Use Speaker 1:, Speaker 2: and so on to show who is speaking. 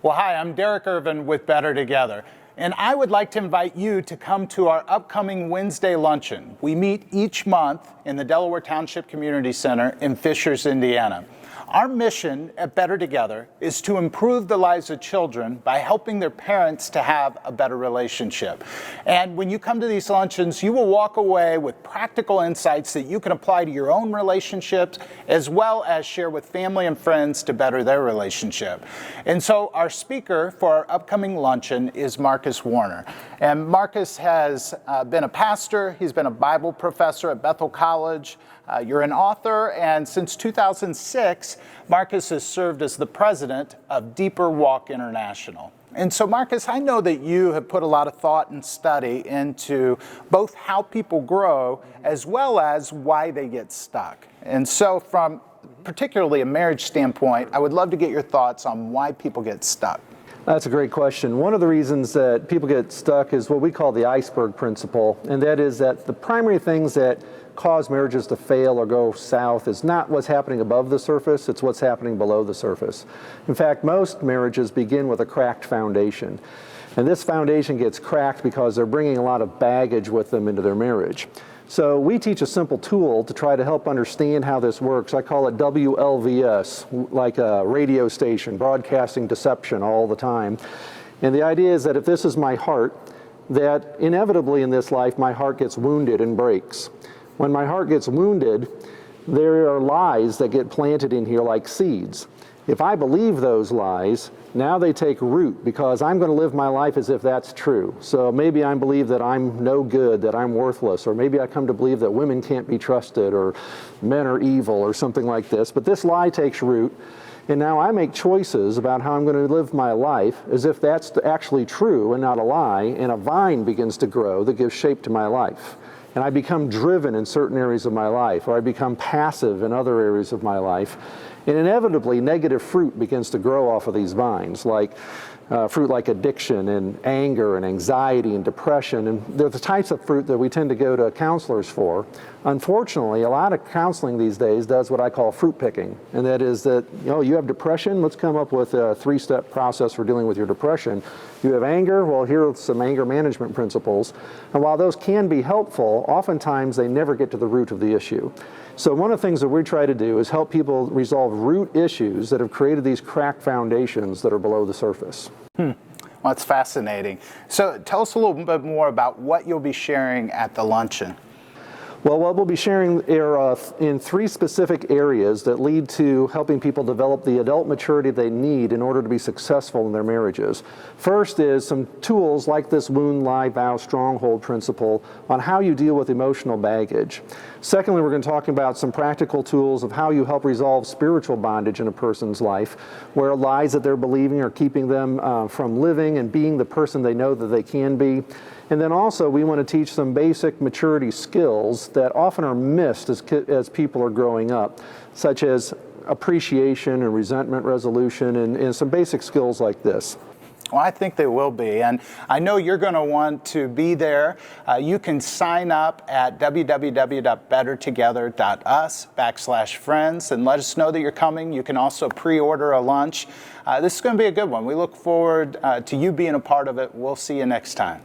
Speaker 1: Well, hi, I'm Derek Irvin with Better Together, and I would like to invite you to come to our upcoming Wednesday luncheon. We meet each month in the Delaware Township Community Center in Fishers, Indiana. Our mission at Better Together is to improve the lives of children by helping their parents to have a better relationship. And when you come to these luncheons, you will walk away with practical insights that you can apply to your own relationships, as well as share with family and friends to better their relationship. And so our speaker for our upcoming luncheon is Marcus Warner. And Marcus has been a pastor, he's been a Bible professor at Bethel College, you're an author, and since 2006, Marcus has served as the president of Deeper Walk International. And so, Marcus, I know that you have put a lot of thought and study into both how people grow as well as why they get stuck. And so, from particularly a marriage standpoint, I would love to get your thoughts on why people get stuck.
Speaker 2: That's a great question. One of the reasons that people get stuck is what we call the iceberg principle, and that is that the primary things that cause marriages to fail or go south is not what's happening above the surface, it's what's happening below the surface. In fact, most marriages begin with a cracked foundation. And this foundation gets cracked because they're bringing a lot of baggage with them into their marriage. So we teach a simple tool to try to help understand how this works. I call it WLVS, like a radio station, broadcasting deception all the time. And the idea is that if this is my heart, that inevitably in this life my heart gets wounded and breaks. When my heart gets wounded, there are lies that get planted in here like seeds. If I believe those lies, now they take root because I'm going to live my life as if that's true. So maybe I believe that I'm no good, that I'm worthless, or maybe I come to believe that women can't be trusted or men are evil or something like this. But this lie takes root, and now I make choices about how I'm going to live my life as if that's actually true and not a lie, and a vine begins to grow that gives shape to my life. And I become driven in certain areas of my life, or I become passive in other areas of my life. And inevitably, negative fruit begins to grow off of these vines, like fruit like addiction and anger and anxiety and depression. And they're the types of fruit that we tend to go to counselors for. Unfortunately, a lot of counseling these days does what I call fruit picking. And that is that, you have depression, let's come up with a 3-step process for dealing with your depression. You have anger, well, here are some anger management principles. And while those can be helpful, oftentimes they never get to the root of the issue. So one of the things that we try to do is help people resolve root issues that have created these cracked foundations that are below the surface.
Speaker 1: Well, that's fascinating. So tell us a little bit more about what you'll be sharing at the luncheon.
Speaker 2: Well, what we'll be sharing are in 3 specific areas that lead to helping people develop the adult maturity they need in order to be successful in their marriages. First is some tools like this wound, lie, vow, stronghold principle on how you deal with emotional baggage. Secondly, we're going to talk about some practical tools of how you help resolve spiritual bondage in a person's life, where lies that they're believing are keeping them from living and being the person they know that they can be. And then also we want to teach some basic maturity skills that often are missed as people are growing up, such as appreciation and resentment resolution and some basic skills like this.
Speaker 1: Well, I think they will be, and I know you're going to want to be there. You can sign up at www.bettertogether.us/friends and let us know that you're coming. You can also pre-order a lunch. This is going to be a good one. We look forward to you being a part of it. We'll see you next time.